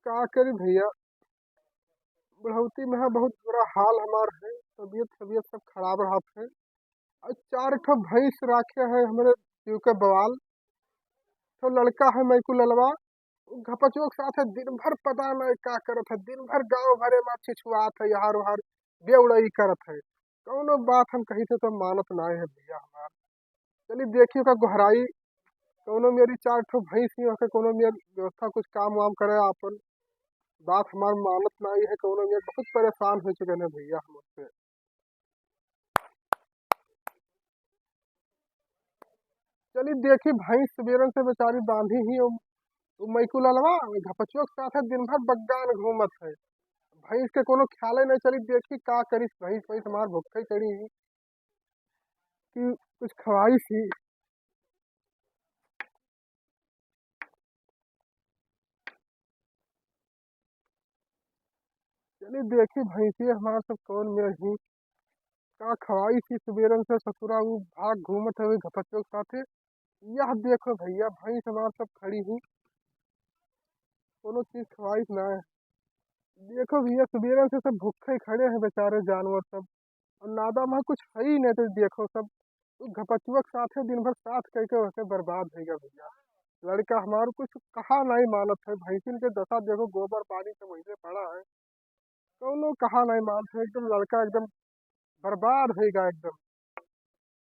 का करी भैया, बुढ़ौती में है बहुत बुरा हाल हमार है। तबीयत तबीयत सब खराब रहत है। और 4 ठो भैंस राखे है हमारे जीव के बवाल। तो लड़का है मैकू ललवा, घपचुआ के साथ है दिन भर पता नहीं का करत है। दिन भर गांव भरे में छिछुआत है, यहाँ वहार बेउड़ई करत है। कौनो बात हम कही थे तो मानत ना है भैया हमार। चलिए देखियो का गुहराई, कौनो मेरी 4 ठो भैंस ही होके कोनो मेरी व्यवस्था कुछ काम वाम करे आपन। बात हमार मानत नहीं है, कौनो मेरे बहुत परेशान हो चुके हैं भैया हम उससे। चलिए देखी भैंस सवेरन से बेचारी बांधी ही वो मैकू ललवा घपचुआ के साथ है दिन भर बग्गान घूमत है। भैंस के कोनो ख्याल नहीं। चली देखी का करी भैंस भैंस हमार भुखे चढ़ी ही कि कुछ खवाई सी। चलिए देखी भैंसी हमारा सब कौन में ही का खवाई सी सवेरन से ससुरा वो भाग घूमत है घपचुआ के साथ। यह देखो भैया भैंस हमार सब खड़ी ही, कोनो चीज खवाई ना है। देखो भैया सवेरन से सब भूखे खड़े हैं बेचारे जानवर सब। और नादा में कुछ है ही नहीं। तो देखो सब घपचुआ के साथ है दिन भर साथ करके वैसे बर्बाद हो गया भैया। लड़का हमारे कुछ कहा नहीं मानत है। भैंसिन के दशा देखो, गोबर पानी से वहीं पड़ा है। कौनो कहा नहीं मानत है, एकदम लड़का एकदम बर्बाद हो गया एकदम।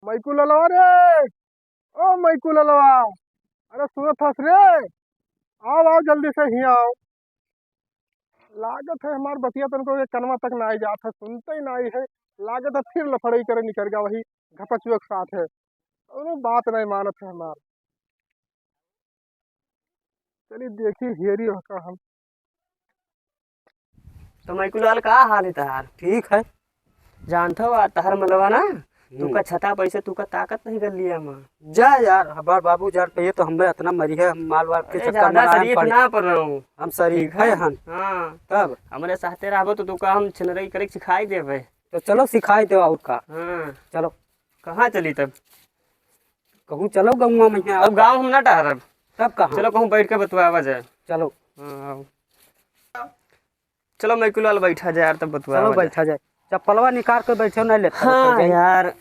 मैकू ललवा रे, ओ मैकू ललवा, अरे सुनत हस रे, आओ आओ जल्दी से ही आओ। लागत है हमार बतिया तुमको ये कनवा तक ना आई जात है, सुनते ही ना आई है। लागत है फिर लफड़ई करे निकल गया वही घपचुआ के साथ है। कौनो बात नहीं मानत है हमार। चलिए देखिए हेरी होगा हम। तो मैकू लाल का हाल है तहार? ठीक है। जानता हो तहार मलवा ना, तू का छता पैसे तू का ताकत नहीं कर लिया माँ। जा यार हमार बाबू जार पे तो हमें इतना मरी है, हम माल वाल के अरे चक्कर में ज्यादा ना शरीफ पड़े। ना पड़ रहा हूँ। हम शरीफ है हन। हाँ तब हमारे साथे रहबो तो तू का हम छिनरई करे सिखाई देवे। तो चलो सिखाई दो और का। हाँ चलो कहाँ चली तब? कहूँ चलो गौवा में यहाँ। अब गाँव हम ना टहरब। तब कहाँ? चलो कहूँ बैठ के बतवावा जाए। चलो हाँ आओ। चलो मैकू लाल बैठा जाए यार, तब बतवावा चलो जाए। बैठा जाए। चप्पलवा निकाल कर बैठे नहीं लेते। हाँ यार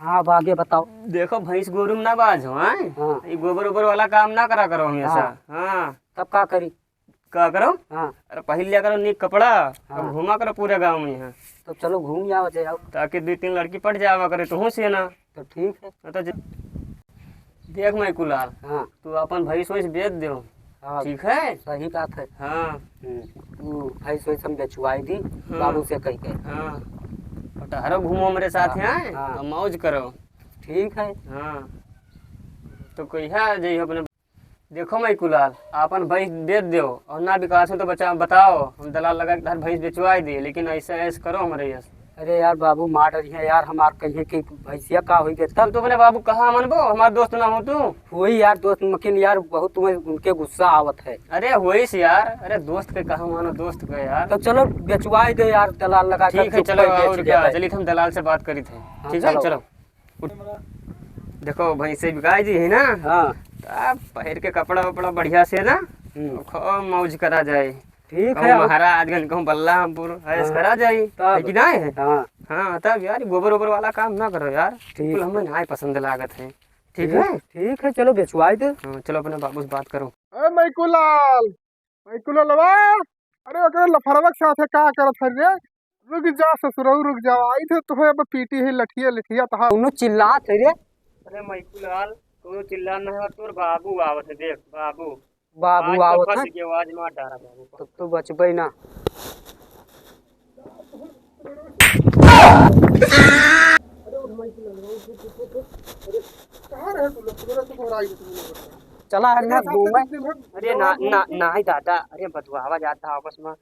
हाँ अब आगे बताओ। देखो भैंस गोरू में ना बाज हो हैं? हाँ ये गोबर ओबर वाला काम ना करा करो हमेशा। हाँ तब का करी? क्या करो? हाँ अरे पहले लिया करो नीक कपड़ा हाँ। और घुमा करो पूरे गांव में यहाँ, तो चलो घूम जाओ जाओ। ताकि 2-3 लड़की पट जावा करे तो से ना। तो ठीक है। तो देख मैकू लाल, हाँ तू अपन भैंस वैस बेच दो, हाँ ठीक है? सही बात है। हाँ तू भैंस वैस हम बेचवाई दी बाबू से कह के। हाँ और टहरो घूमो मेरे साथ यहाँ हाँ। और मौज करो। ठीक है। हाँ तो कोई है जो अपने। देखो मैकू लाल, अपन भैंस बेच दो और ना विकास हो तो बचा बताओ, हम दलाल लगा के भैंस बेचवाई दिए, लेकिन ऐसा ऐसा करो हमारे यहाँ। अरे यार बाबू मार रही है यार, हमार कहिए कि भैंसिया का हुई गए तब तब तो अपने बाबू कहाँ मनबो, हमारे दोस्त ना हो तू। वही यार दोस्त मकिन यार बहुत तुम्हें उनके गुस्सा आवत है। अरे वही से यार, अरे दोस्त के कहा मानो दोस्त के यार। तो चलो बेचवाई दे यार दलाल लगा कर। ठीक है चलो, और क्या चलिए हम दलाल से बात करी थे। हाँ, ठीक है चलो। चलो देखो भैंसे बिकाई दी है ना, हाँ तब पहन के कपड़ा वपड़ा बढ़िया से ना खूब मौज करा जाए। ठीक है। कहूँ महाराजगंज कहूँ बल्लामपुर ऐस करा जाए, है कि नहीं है? हाँ हाँ तब यार गोबर ओबर वाला काम ना करो यार, बिल्कुल हमें ना पसंद लागत है। ठीक है? ठीक है चलो बेचवाई दे। हाँ चलो अपने बाबू से बात करो। अरे मैकू लाल, मैकू ललवा, अरे ओकरे लफड़वा के साथ है का करत है रे? रुक जा ससुरऊ रुक जा, आई थे तुम्हें अब पीटी है लठिया लठिया तहा। दोनों चिल्लात है रे। अरे मैकू लाल तू चिल्ला नहीं है, तोर बाबू आवत है, देख बाबू। बाबू आवत है की आवाज मार डारा बाबू। तब तो बचबे ना। कहाँ रहे तुम लोग? तुम्हारा तो घबराई तुम लोग। चला है ना घूमे। अरे ना ना ना ही दादा, अरे बतवावा जाता आपस में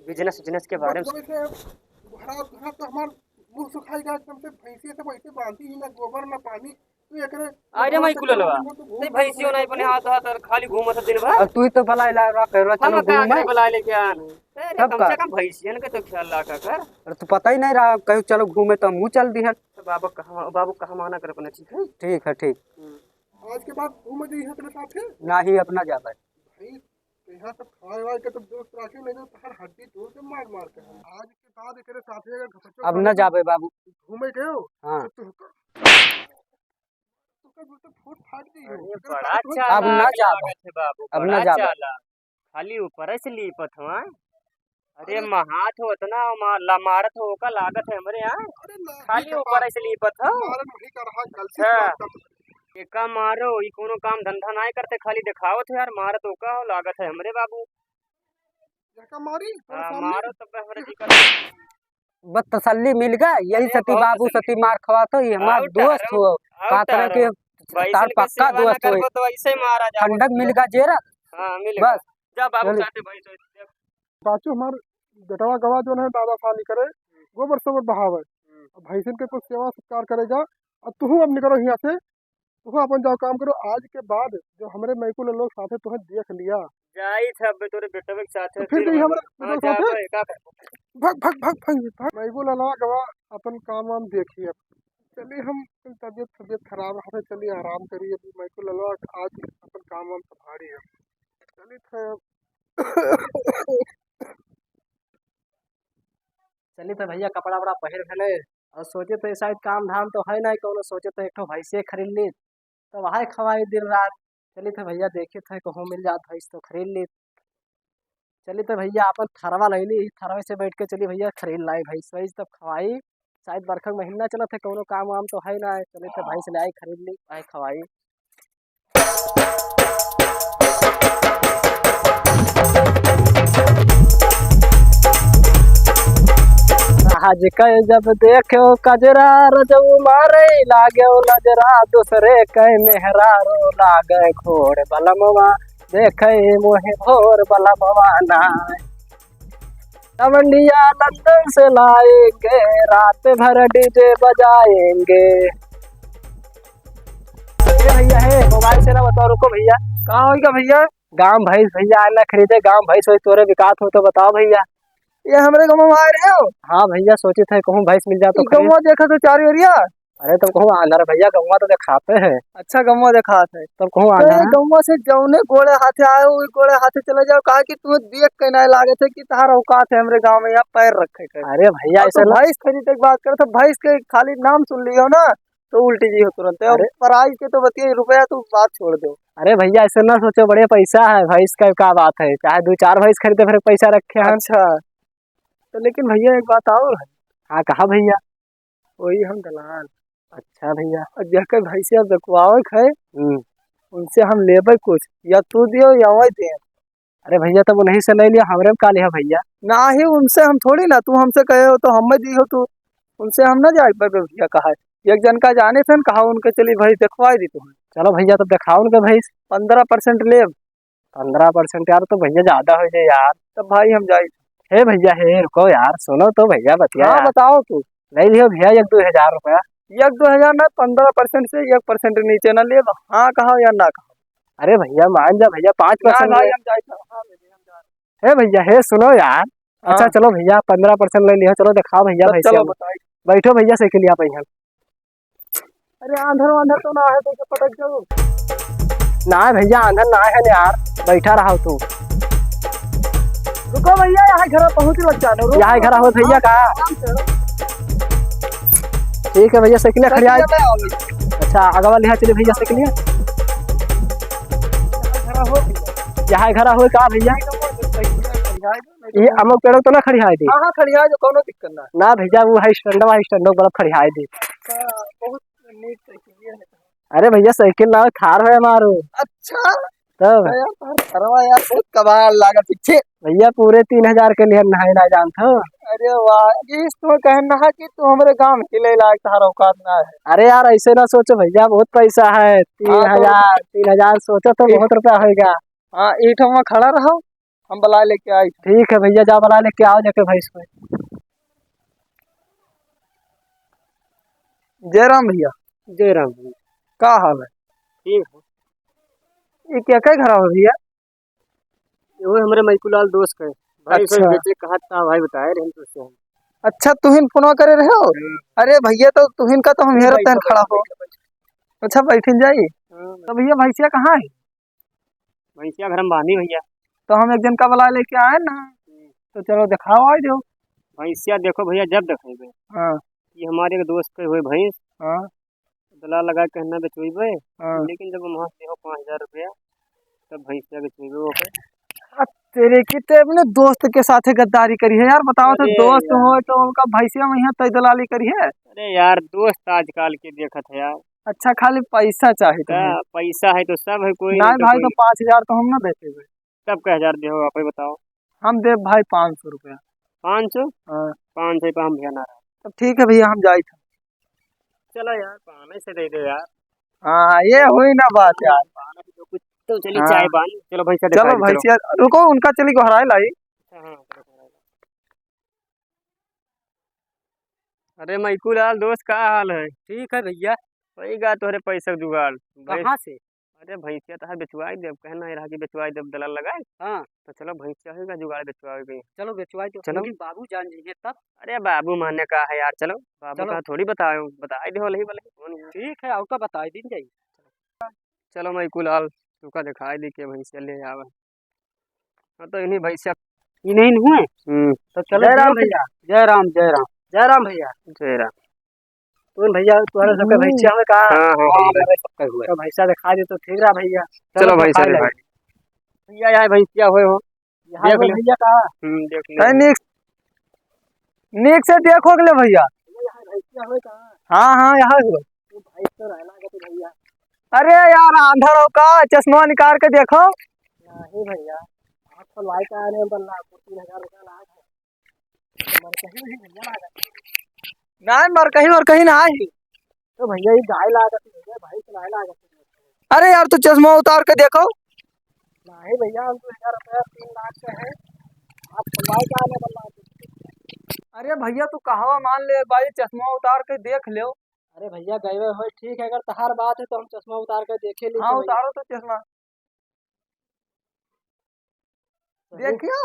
बिजनेस बिजनेस के बारे में। घर तो हमार मुंह सुखाई गया एकदम से। भैंसी से वैसे बांधी ही ना गोबर ना पानी। तू एकरे अरे मैकू ललवा, नहीं भैंसियों नहीं अपने हाथ हाथ खाली घूमत है दिन भर। और तू ही तो भला इलाका कर चलो हम का घूमे। बुला लेके आना, अरे तब कम का? से कम भैंसियन के तो ख्याल रखा कर। अरे तू पता ही नहीं रहा कहीं चलो घूमे तो मुँह चल दी है। तो बाबू कहाँ माना कर अपने, ठीक है। ठीक है ठीक। आज के बाद तू मुझे यहाँ तेरे साथ है ना ही अपना जाता है। भाई, तो यहाँ सब खाए वाए के तो दोस्त राखे, नहीं तो हर हड्डी तोड़ के मार मार के हम आज के बाद तेरे साथ अगर घपचो अब न जाबे बाबू। घूमे गए हो हाँ तो फूट फाट दी हो अरे अगर बड़ा साथ में चालाक अब न जाबे। लागत है बाबू, अब न बड़ा जाबे। चालाक। खाली ऊपर से लीपत हुआ। अरे अरे महात हो इतना मारत हो का लागत है हमारे यहाँ। अरे नहीं खाली काका, ऊपर से लीपत हो। मारन वही कर रहा गलती अच्छा, से बात कर एका मारो ई कोनो काम धंधा नहीं करते, खाली दिखावत है यार, मारत हो का हो लागत है हमरे बाबू। का मारी तेरे हाँ, सामने मारो तब हमारे जी कर। बस तसल्ली मिल गया, यही अरे सती बहुत बाबू तसल्ली। सती मार खवा तो ये हमारा आउट दोस्त हो। का तरह के तार भैंसन के पक्का सेवा ना दोस्त हो। करबो तो ऐसे ही मारा जाओ। ठंडक मिल गया जेरा। हाँ मिल गया। बस जा बाबू चल। चाहते भाई तो बाचो हमार बेटवा गवा जो है दादा पानी करे, गोबर सोबर बहावे, अब भैंसन के कुछ सेवा सत्कार करेगा। और तू अब निकलो यहाँ से, तू अपन जाओ काम करो। आज के बाद जो हमारे मैकुल लोग साथे तुम्हें देख लिया जाई छबे तोरे बेटवे के साथ तो फिर कहीं हमारे हाँ बेटवा साथे जाबे का भग भग भग भग भग मैकुल अलावा गवा अपन काम वाम देखिए। अब चलिए हम तबीयत खराब है, चलिए आराम करिए। अभी मैकुल अलावा आज अपन काम वाम संभाली है। चलिए चली तो भैया कपड़ा वपड़ा पहन भेले और सोचे तो शायद काम धाम तो है नहीं कौनो, सोचे तो एक ठो भैंसे खरीद ली तो वहाँ खवाई दिन रात। चली तो भैया देखे थे कहूँ मिल जात भैंस तो खरीद ली। चली तो भैया अपन थरवा ले ली, थरवे से बैठ के चली भैया खरीद लाई भैंस वैस तब खवाई। शायद बरखा का महीना चला था, कौनो काम वाम तो है ना। चली तो भैंस ले आई खरीद ली, आई खवाई। आज कई जब देखो कजरा रजऊ मारे लागे नजरा, दूसरे कई मेहरा रो लागे घोड़ बलमवा, देखे मोहे भोर बलमवा ना। तवंडिया लंदन से लाएंगे, रात भर डीजे बजाएंगे। भैया है मोबाइल से ना बताओ, रुको भैया। कहाँ होगा भैया? गांव भैंस भैया आना खरीदे, गांव भैंस हो तोरे विकास हो तो बताओ भैया। ये हमारे गाँव में आ रहे हो? हाँ भैया सोचे थे कहूँ भैंस मिल जाए तो गौवा देखा तो चार ओरिया। अरे तुम कहूँ आंधर भैया गौवा तो दिखाते हैं। अच्छा गौवा देखा है तुम कहूँ आंधर गौवा से जौने गोड़े हाथे आए हो गोड़े हाथे चले जाओ। कहा कि तुम्हें देख के नहीं लागे थे कि तार औकात है हमरे गांव में यहाँ पैर रखे थे। अरे भैया ऐसा तो भैंस खरीदने की बात करे तो भैंस के खाली नाम सुन लियो ना तो उल्टी जी हो तुरंत। प्राइस के तो बतिये रुपया तू बात छोड़ दो। अरे भैया ऐसा ना सोचो, बड़े पैसा है भैंस का क्या बात है, चाहे 2-4 भैंस खरीदे फिर पैसा रखे हैं। अच्छा तो लेकिन भैया एक बात और है। हाँ कहा भैया? वही हम दलाल। अच्छा भैया। और जकर भैंसिया बेकुआवे है उनसे हम लेबे कुछ, या तू दियो या वही दे। अरे भैया तब उन्हीं से ले लिया, हमरे में का लिया भैया? ना ही उनसे हम थोड़ी ना, तू हमसे कहे हो तो हमें दी हो, तू उनसे हम ना जाए पर भैया। कहा एक जन का जाने थे कहा उनके चली भाई दिखवाई दी तुम्हें। चलो भैया तब दिखाओ उनके भैंस। 15% ले। 15% यार तो भैया ज्यादा हो जाए यार। तब भाई हम जाए। हे भैया हे रुको यार, सुनो तो भैया बतिया। हाँ बताओ तू। ले लियो भैया 1-2 हजार रुपया। 1-2 हजार ना, 15% से 1% नीचे ना ले। हाँ कहा या ना कहा। अरे भैया मान जा भैया 5% भाई हम जाए। हे भैया हे सुनो यार। अच्छा चलो भैया 15% ले लियो, चलो दिखाओ भैया भैंस। चलो बताइए। बैठो भैया साइकिल यहाँ पे। अरे आंधर वांधर तो ना है तो पटक जाओ ना भैया आंधर ना है यार, बैठा रहा तू। रुको भैया यहाँ घर पहुँच बच्चा यहाँ घर हो भैया का। ठीक है भैया साइकिल खड़ी। अच्छा आगे वाले यहाँ चलिए भैया साइकिल यहाँ घर हो का भैया। ये अमक पेड़ों तो ना खड़ी है थी। हाँ खड़ी है जो कोनो दिक्कत ना। ना भैया वो है स्टैंडो गलत खड़ी है थी। बहुत नीक साइकिल है। अरे भैया साइकिल ना थार है हमारो। अच्छा तब यार बहुत कमाल लागत पीछे। भैया पूरे 3000 के लिए नहाए ना जानते हो। अरे वाह इस तो कहना है कि तू हमारे गांव के लिए लायक तार औकात ना है। अरे यार ऐसे ना सोचो भैया, बहुत पैसा है। 3000 सोचो तो बहुत रुपया होगा। हाँ ईट में खड़ा रहो, हम बला लेके आई। ठीक है भैया जा बला लेके आओ जाके भैंस को। जय राम भैया। जय राम भैया। का हाल है? ठीक है। ये क्या क्या घर है भैया? वो हमारे मैकुलाल दोस्त है भाई। अच्छा। बेचे कहा था भाई बताए रहे तो से अच्छा तुहिन फोन करे रहे हो? अरे भैया तो तुहिन का तो हम हेरत तहन खड़ा हो। अच्छा बैठिन जाई। तो भैया भैंसिया कहाँ है? भैंसिया घर में बांधी भैया। तो हम एक जन का बुला लेके आए ना, तो चलो दिखाओ आज दो। भैंसिया देखो भैया जब देखेबे हाँ ये हमारे एक दोस्त के हुए भैंस हाँ दलाल लगा के कहना बेचवेबे, हाँ। लेकिन जब वहाँ से हो 5,000 रुपया तब भैंसिया बेचवेबे वो पे। तेरे की ते अपने दोस्त के साथ गद्दारी करी है यार, बताओ तो अरे दोस्त हो यार, तो उनका भैंसिया वहीं तय दलाली करी है। अरे यार दोस्त आजकल के देखत है यार। अच्छा खाली पैसा चाहिए तुम्हें? पैसा है तो सब है, कोई नहीं नहीं तो भाई, तो कोई। 5,000 तो हम ना देते हुए। सब का 1,000 दे हो आप ही बताओ। हम दे भाई 500 रुपया। 500? हाँ 500 पे हम भैया ना रहा। तो ठीक है भैया, हम जाए थे। चलो यार 500 से दे दो यार। हाँ ये हुई ना बात यार। 500 तो कुछ तो चली हाँ चाय पानी। चलो भैंसिया दिखा चलो दी चलो। भैंसिया रुको, उनका चली को हराए लाई। हाँ हाँ, चलो, चलो। अरे मैकू लाल दोस्त का हाल है? ठीक है भैया। वही गा तोहरे पैसा के जुगाड़ भैंस। कहाँ से? अरे भैंसिया तो बेचवाई देव, कहना है रहा कि बेचवाई देव दलाल लगाए। हाँ तो चलो भैंसिया होगा जुगाड़ बेचवाई गई। चलो बेचवाई दो, चलो। लेकिन बाबू जान जाइए तब। अरे बाबू मानने का है यार, चलो बाबू चलो का थोड़ी बताओ, बताई दे वाले वाले कौन है? ठीक है, आपका बता दिन जाइए। चलो मैकू लाल तुका दिखाई दी के भैंसिया ले आवे। हाँ तो इन्हीं भैंसिया इन्हीं हुए तो चलो। जय राम देख। भैया। जय राम जय राम। जय राम भैया। जय राम। तो भैया तुम्हारे सबके भैंसिया में कहा? हाँ हाँ हमारे सबके हुए तो भैंसा दिखा दे तो ठीक रहा भैया। चलो भैंसिया दिखा दिखाई भैया, यहाँ भैंसिया हुए हो यहाँ देख पे लो। भैया कहा? देख लो। नीक से देखो अगले भैया। भैंसिया हुए कहाँ? हाँ हाँ यहाँ हुए। तो भैंस तो रहना का तो भैया। अरे यार आंधा हो का, चश्मा निकाल के देखो। नहीं भैया, आप तो लाई का आने बल्ला आपको 3,000 रुपया लाग है। तो मर कहीं नहीं भैया लागत। नहीं मर कहीं और कहीं ना आई। तो भैया ये गाय लागत है भैया, भैंस गाय लागत है। अरे यार तू चश्मा उतार के देखो। नहीं भैया, हम 2,000 रुपया 3 लाख का है। आप खुलवाए का आने बल्ला आपको। अरे भैया तू कहावा मान ले भाई, चश्मा उतार के देख लो। अरे भैया गए हुए हो ठीक है, अगर तहार बात है तो हम चश्मा उतार कर देखे ली। हाँ तो भैया उतारो तो चश्मा सही। देखियो।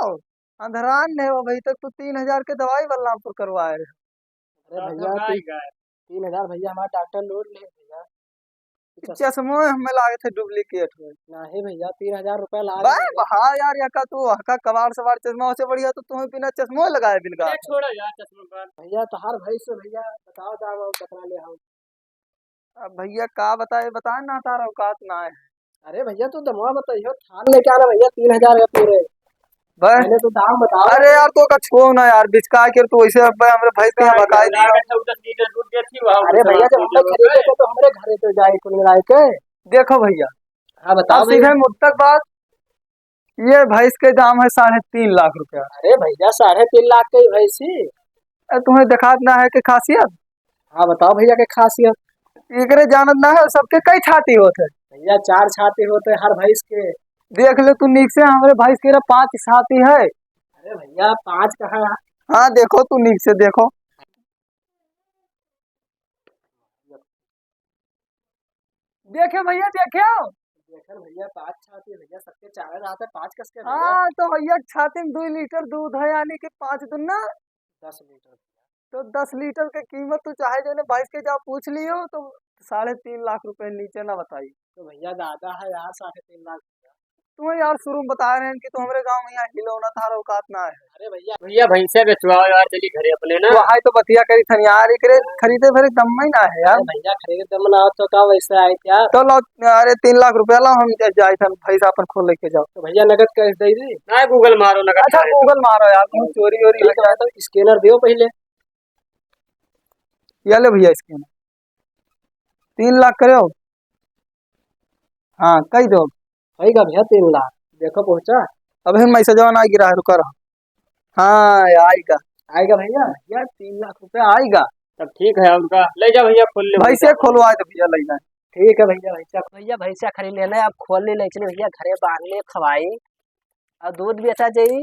अंधरान नहीं हो भाई, तक तू 3,000 के दवाई बलरामपुर करवाए रहे। अरे भैया 3,000 भैया हमारा डॉक्टर लोड ले भैया। चश्मो हमें लागे थे डुप्लीकेट हुए। नहीं भैया 3,000 रुपया लाग भाई बहा यार, या का तू हका कबाड़ सवार चश्मा से बढ़िया तो तुम्हें बिना चश्मो लगाए बिलगा। छोड़ो यार चश्मा पर। भैया तहार भैंस से भैया बताओ दाम और कितना ले हम। अब भैया का बताए, बताए ना तारा औकात ना है। अरे भैया तू दमवा बताइयो, थान लेके आना भैया 3,000 का पूरे। भाई पहले तो दाम बताओ। अरे यार तो का छो ना यार, बिचका के तू ऐसे हमरे भैंस के यहाँ बकाए दिया। अरे भैया जब हमने खरीदे थे तो हमारे घरे तो जाए कुल मिला के। देखो भैया हाँ अब बताओ सीधे भैया। मुद्दक बात, ये भैंस के दाम है 3.5 लाख रुपया। अरे भैया 3.5 लाख की भैंसी। तुम्हें दिखात ना है कि खासियत। हाँ बताओ भैया के खासियत। एकरे जानत ना है, सबके कई छाती होते। भैया 4 छाती होते हर भैंस के। देख ले तू नीक से, हमारे भैंस के 5 छाती है। अरे भैया 5 कहाँ। हाँ देखो तू नीक से देखो। देखे भैया देखे। देखर भैया 5 छाती भैया, सबके 4 रहते 5 कस के भैया। हाँ तो भैया छाती में 2 लीटर दूध है, यानी कि 5 दुना 10 लीटर। तो 10 लीटर के कीमत तू चाहे जो भैंस के जा पूछ लियो तो 3.5 लाख रुपए नीचे ना बताई। तो भैया दादा है यार 3.5 लाख। तुम्हें यार शुरू में बता रहे हैं कि तुम्हारे गांव में यहाँ हिलौना था औकात ना है। अरे भैया भैया भैंसिया बेचवाओ यार, चली घरे अपने ना। तो हाय तो बतिया करी थन यार, एकरे खरीदे फिर दम ही ना है यार। अरे भैया खरीद दम ना हो तो का वैसे आए क्या। तो लो अरे 3 लाख रुपया ला, हम जाए थन भैंसा अपन खोल लेके जाओ। तो भैया नगद कैश दे दी। ना गूगल मारो नगद अच्छा खाए। गूगल मारो यार, तुम चोरी वोरी ठीक है तो स्कैनर दियो पहले। ये ले भैया इसके 3 लाख करे हो। हाँ कही दो। होगा भैया 3 लाख। देखो पहुंचा। अब हम मैसेज ना गिरा है, रुका रहा। हाँ आएगा आएगा भैया। यार 3 लाख रुपया आएगा। तब ठीक है उनका ले जा भैया, खोल ले भैंसे खोलवा दे भैया लेना। ठीक है भैया। भैया भैंसा खरीद लेना है, अब खोल ले चले भैया घरे बांध ले खवाई। और दूध बेचा जाई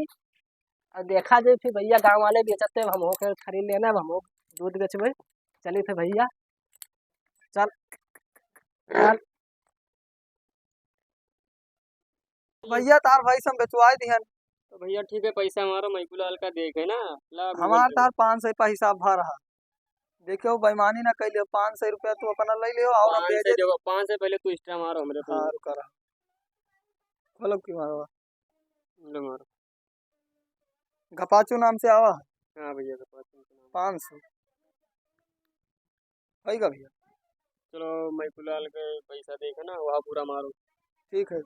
और देखा जाए फिर भैया गांव वाले बेचते हम होकर खरीद लेना, अब हम दूध बेचबे। चलिए फिर भैया चल चल। भैया तार भाई हम बेचवाए दिहन, तो भैया ठीक है, पैसा हमारा मैकुलाल का देखे ना, ला गूगल हमार पे। तार 500 का हिसाब भर रहा। देखियो बेईमानी ना कैलियो, 500 रुपया तू अपना ले लियो और हम 5 से भेजे। देखो, 5 से पहले तू एक्स्ट्रा मारो मेरे पे। हाँ रुका रहा, खोलो की मारो। लो मारो। गपाचू नाम से आवा हाँ भैया का 500 है का भैया? चलो मैकुलाल के पैसा देखे ना, वहाँ पूरा मारो। ठीक है।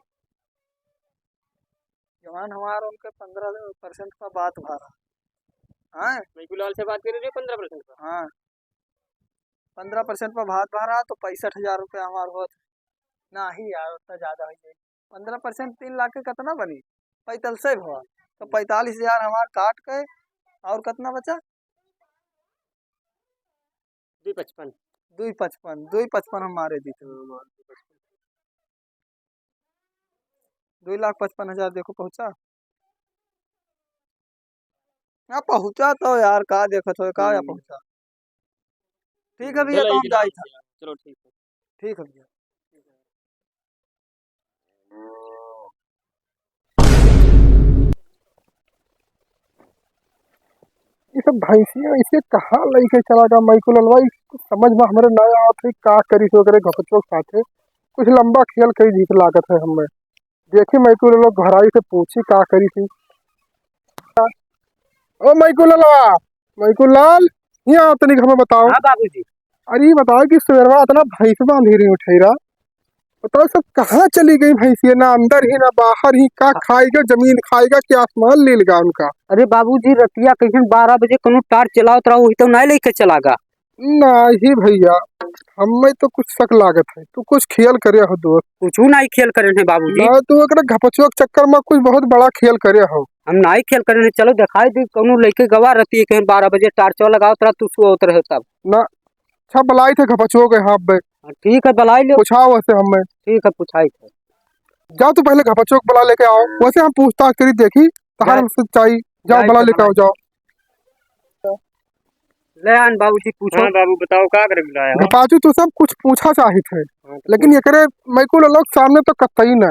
जवान हमारा उनके 15% का बात भरा। हाँ मैकुलाल से बात कर रही है 15% का। हाँ 15% पर भात भरा तो 65,000 रुपया हमार होत ना ही यार, उतना ज्यादा हो जाए। 15% 3 लाख के कितना बनी? 45 से हुआ तो 45,000 हमार काट के और कितना बचा? 255। 255 हमारे दी थे। 2,55,000 देखो पहुंचा ना? पहुंचा तो यार का देखो तो का या पहुंचा। ठीक है भैया, तो हम जाए था। चलो ठीक है। ठीक है भैया। ये सब भैंसिया इसे कहाँ लेके चला गया मैकुललवा, समझ में हमारे नया आवत है का करी सो करे घपचो साथे। कुछ लंबा खेल कई जीत लागत है हमें। देखी मैकुललवा घराई से पूछी का करी थी। ओ मैकुललवा, मैकुललाल, यहाँ तनिक हमें बताओ। हाँ बाबूजी। अरे ये बताओ कि सुबह इतना भैंस बांधी रही उठेरा, बताओ सब कहाँ चली गई भैंसिया? ना अंदर ही ना बाहर ही, का खाएगा? जमीन खाएगा कि आसमान ले लेगा उनका? अरे बाबूजी रतिया कहीं 12 बजे कोनो टार चलावत रहा, वही तो नहीं लेके चलागा। नहीं भैया, हमें तो कुछ शक लागत है, तू कुछ खेल करे हो दोस्त। कुछ नहीं खेल करे हैं बाबूजी। ना तू एकरा घपचुआ के चक्कर में कुछ बहुत बड़ा खेल करे हो। हम नहीं खेल करे हैं, चलो दिखाई दी कोनो लेके गवा रती है कहीं 12 बजे टार्च लगावत रहा, तू सोत रहे तब। ना अच्छा बलाई थे घपचुआ के हाथ में। ठीक है बलाई लो। पूछाओ वैसे हमें। ठीक है पूछाई थे। जाओ तू पहले घपचुआ को बुला लेके आओ, वैसे हम पूछताछ करी देखी तहार सच्चाई। जाओ बुला लेके आओ, जाओ। ले आन बाबूजी पूछो। हाँ बाबू बताओ का करे बुलाया हो? घपाचू तू सब कुछ पूछा चाही थे, लेकिन एकरे मैकुल लोग सामने तो कतई न।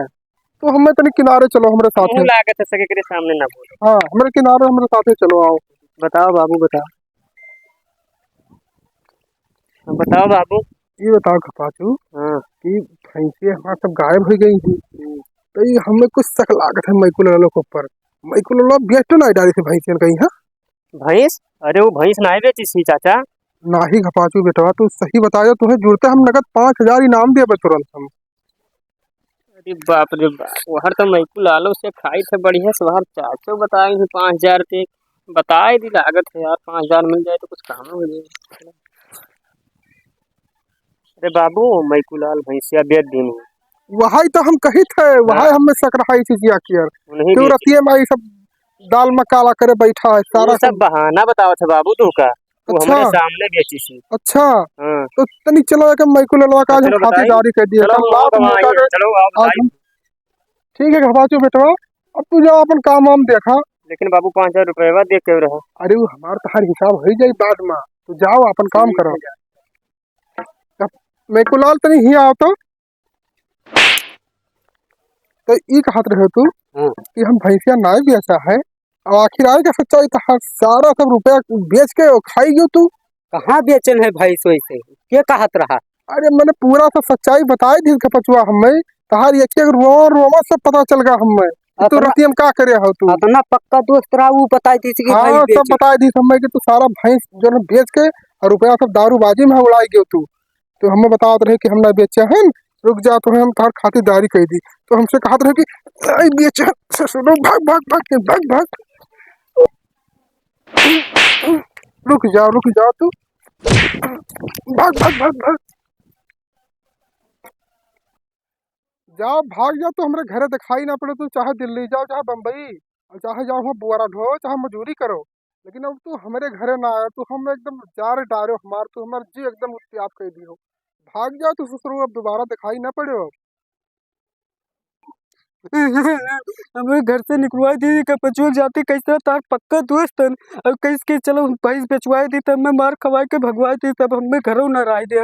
तो हमें तनी किनारे चलो हमरे साथे। मुंह लागे तो सके के सामने ना बोलो। हाँ हमरे किनारे हमरे साथे चलो आओ। बताओ बाबू बताओ। बताओ बाबू। ये बताओ घपाचू हाँ। कि भैंसे हमारे सब गायब हो गई थी, तो ये हमें कुछ शक लागत है मैकुल लोग के ऊपर। मैकुल लोग बेच तो नहीं डाली थी भैंसियन कहीं? हाँ भैंस? अरे वो भैंस नहीं बेची थी चाचा। नाही घपाचू बेटवा, तू सही बताया, तुम्हें जुड़ते हम नगद 5,000 इनाम दिए तुरंत हम। अरे बाप रे बाप, वहर तो मैकुलाल से खाई थे बढ़िया सवार, चाचो बताए थे 5,000 के। बताए दी लागत है यार, 5,000 मिल जाए तो कुछ काम हो जाए। अरे बाबू मैकुलाल भैंसिया बेच दी नहीं। वही तो हम कही थे, वही हमें शक रहा इसी जिया कियर। उन्हीं क्यों बेची। रतिये में ये सब दाल में काला करे बैठा है सारा ये सब बहाना बताओ थे बाबू तू का, वो अच्छा हमारे सामने बेची थी। अच्छा, हाँ। तो तनी चलो एक मैकुल ललवा का आज हम चलो बताइए। खातिरदारी कर दिए। चलो कल हम रात वहाँ मौका आइए, दे- चलो आप आज हम ठीक है घबाचू बेटवा, अब तू जाओ अपन काम वाम देखा। लेकिन बाबू 5,000 रुपये देख के रहा। अरे वो हमार तो हर हिसाब हो जाई बाद में, तू जाओ अपन काम करो। मैकुलाल तनी ही आओ तो ई कहत रहे तू कि हम भैंसिया नाई बेचा है, और आखिर आए का सच्चाई तो सारा सब रुपया बेच के खाई गयो तू। कहाँ बेचन है भाई सोई से के कहत रहा? अरे मैंने पूरा सब सच्चाई बताई दी खपचुआ हमें, तहार एक एक रोमा सब पता चल गया हमें कि तू रतियम का करे हो तू। अपना पक्का दोस्त रहा वो बताई थी कि हाँ भाई सब बताई दी हमें कि तू सारा भैंस जो है बेच के और रुपया सब दारूबाजी में उड़ाई गयो तू। तो हमें बतावत रहे कि हम ना बेचे हैं, रुक जा तो हम तार खातिरदारी कर दी। तो हमसे कहत रहे कि आई बेचे सुनो, भाग भाग भाग के भाग भाग। रुक जाओ तू, भाग भाग भाग भाग जाओ, भाग जाओ तो हमारे घर दिखाई ना पड़े। तू चाहे दिल्ली जाओ, चाहे बम्बई, और चाहे जाओ वहाँ बुआरा ढो, चाहे मजदूरी करो, लेकिन अब तू हमारे घरे ना आया। तू हम एकदम जार डारो हमार, तू हमार जी एकदम उत्याग कर दी हो। भाग जाओ तू ससुर, अब दोबारा दिखाई ना पड़े हो। हमें घर से निकलवाई दी का पचुल जाती कैसे तार पक्का दोस्त है। अब कैस के चलो भैंस बेचवाई दी तब मैं मार खवाई के भगवाई थी, तब हमें घरों न रह दे।